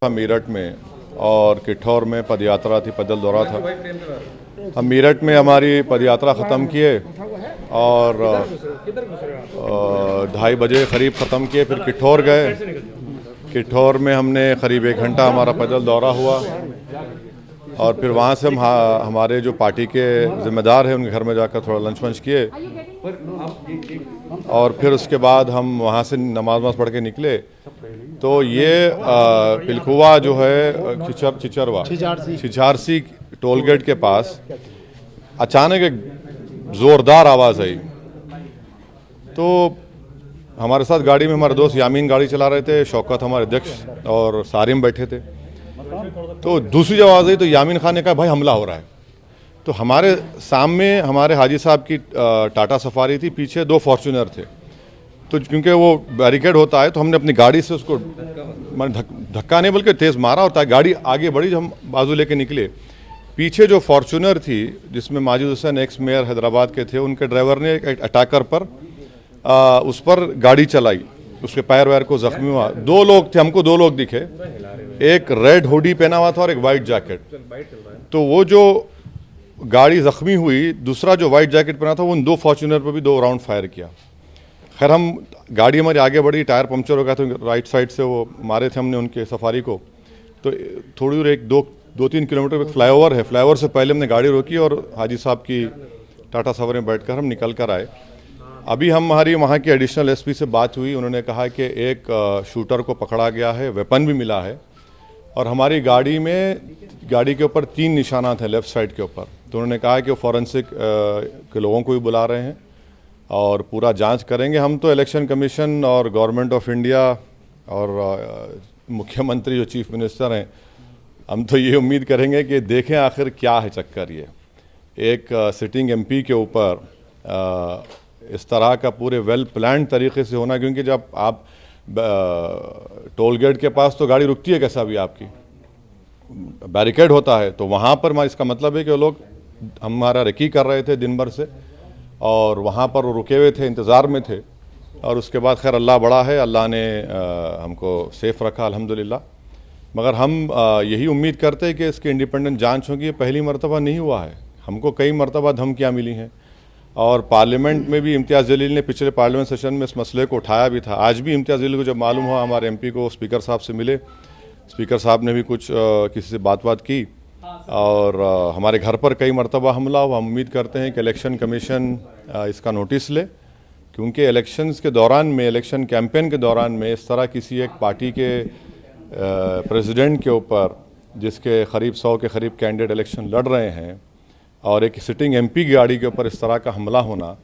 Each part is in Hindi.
था मेरठ में और किठौर में पदयात्रा थी, पैदल दौरा था। हम मेरठ में हमारी पदयात्रा ख़त्म किए और 2:30 बजे करीब ख़त्म किए। फिर किठौर गए। किठौर में हमने करीब 1 घंटा हमारा पैदल दौरा हुआ और फिर वहाँ से हम हमारे जो पार्टी के ज़िम्मेदार हैं उनके घर में जाकर थोड़ा लंच वंच किए और फिर उसके बाद हम वहाँ से नमाज पढ़ के निकले। तो ये पिलखुवा जो है छिछारसी टोल गेट के पास अचानक एक ज़ोरदार आवाज़ आई। तो हमारे साथ गाड़ी में हमारे दोस्त यामीन गाड़ी चला रहे थे, शौकत हमारे अध्यक्ष और सारिम बैठे थे। तो दूसरी जब आवाज़ आई तो यामीन खान ने कहा भाई हमला हो रहा है। तो हमारे सामने हमारे हाजी साहब की टाटा सफारी थी, पीछे 2 फॉर्च्यूनर थे। तो क्योंकि वो बैरिकेड होता है तो हमने अपनी गाड़ी से उसको धक्का नहीं बल्कि तेज़ मारा और गाड़ी आगे बढ़ी। हम बाजू लेके निकले। पीछे जो फॉर्च्यूनर थी जिसमें माजिद हुसैन एक्स मेयर हैदराबाद के थे, उनके ड्राइवर ने एक अटैकर पर उस पर गाड़ी चलाई, उसके पैर वैर को जख्मी हुआ। 2 लोग थे, हमको 2 लोग दिखे, एक रेड हुडी पहना हुआ था और एक वाइट जैकेट। तो वो जो गाड़ी जख्मी हुई, दूसरा जो वाइट जैकेट पहना था उन 2 फॉर्च्यूनर पर भी 2 राउंड फायर किया। खैर हम गाड़ी हमारी आगे बढ़ी, टायर पंक्चर हो गया था, राइट साइड से वो मारे थे हमने उनके सफारी को। तो थोड़ी दूर 2-3 किलोमीटर एक फ्लाईओवर है, फ्लाईओवर से पहले हमने गाड़ी रोकी और हाजी साहब की टाटा सफारी में बैठकर हम निकल कर आए। अभी हमारी वहाँ के एडिशनल एसपी से बात हुई, उन्होंने कहा कि एक शूटर को पकड़ा गया है, वेपन भी मिला है और हमारी गाड़ी के ऊपर 3 निशानात हैं लेफ़्ट साइड के ऊपर। तो उन्होंने कहा कि वो फॉरेंसिक के लोगों को भी बुला रहे हैं और पूरा जांच करेंगे। हम तो इलेक्शन कमीशन और गवर्नमेंट ऑफ इंडिया और मुख्यमंत्री जो चीफ मिनिस्टर हैं, हम तो ये उम्मीद करेंगे कि देखें आखिर क्या है चक्कर। ये एक सिटिंग एमपी के ऊपर इस तरह का पूरे वेल प्लान तरीके से होना, क्योंकि जब आप टोल गेट के पास तो गाड़ी रुकती है कैसा भी, आपकी बैरिकेड होता है, तो वहाँ पर इसका मतलब है कि वो लोग हमारा रेकी कर रहे थे दिन भर से और वहाँ पर वो रुके हुए थे, इंतज़ार में थे। और उसके बाद खैर अल्लाह बड़ा है, अल्लाह ने हमको सेफ़ रखा अल्हम्दुलिल्लाह। मगर हम यही उम्मीद करते हैं कि इसकी इंडिपेंडेंट जांच होगी। ये पहली मरतबा नहीं हुआ है, हमको कई मरतबा धमकियाँ मिली हैं और पार्लियामेंट में भी इम्तियाज़ जलील ने पिछले पार्लियामेंट सेशन में इस मसले को उठाया भी था। आज भी इम्तियाज़ जलील को जब मालूम हुआ, हमारे एमपी को स्पीकर साहब से मिले, स्पीकर साहब ने भी कुछ किसी से बात की और हमारे घर पर कई मरतबा हमला हुआ। हम उम्मीद करते हैं कि इलेक्शन कमीशन इसका नोटिस ले, क्योंकि इलेक्शंस के दौरान में, इलेक्शन कैंपेन के दौरान में इस तरह किसी एक पार्टी के प्रेसिडेंट के ऊपर, जिसके करीब 100 के करीब कैंडिडेट इलेक्शन लड़ रहे हैं, और एक सिटिंग एमपी की गाड़ी के ऊपर इस तरह का हमला होना,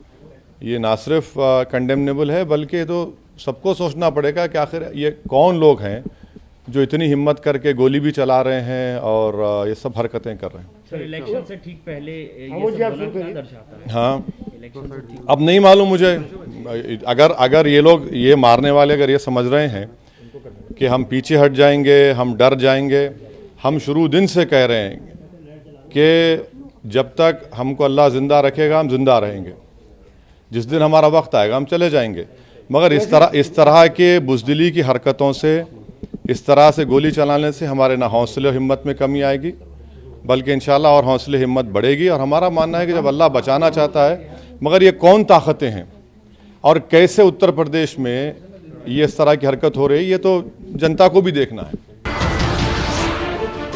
ये ना सिर्फ कंडेमनेबल है बल्कि तो सबको सोचना पड़ेगा कि आखिर ये कौन लोग हैं जो इतनी हिम्मत करके गोली भी चला रहे हैं और ये सब हरकतें कर रहे हैं। सर, इलेक्शन से ठीक पहले ये सब क्या दर्शाता है? हाँ, अब नहीं मालूम मुझे। अगर ये लोग, ये मारने वाले अगर ये समझ रहे हैं कि हम पीछे हट जाएंगे, हम डर जाएंगे, हम शुरू दिन से कह रहे हैं कि जब तक हमको अल्लाह ज़िंदा रखेगा हम ज़िंदा रहेंगे, जिस दिन हमारा वक्त आएगा हम चले जाएंगे। मगर इस तरह के बुज़दिली की हरकतों से, इस तरह से गोली चलाने से हमारे ना हौसले और हिम्मत में कमी आएगी, बल्कि इंशाल्लाह और हौसले हिम्मत बढ़ेगी। और हमारा मानना है कि जब अल्लाह बचाना चाहता है, मगर ये कौन ताकतें हैं और कैसे उत्तर प्रदेश में ये इस तरह की हरकत हो रही है, ये तो जनता को भी देखना है।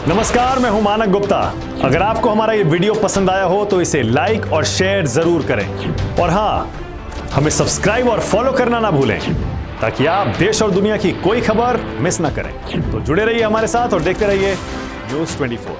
नमस्कार, मैं हूं मानक गुप्ता। अगर आपको हमारा ये वीडियो पसंद आया हो तो इसे लाइक और शेयर जरूर करें और हाँ, हमें सब्सक्राइब और फॉलो करना ना भूलें ताकि आप देश और दुनिया की कोई खबर मिस ना करें। तो जुड़े रहिए हमारे साथ और देखते रहिए न्यूज़ 24।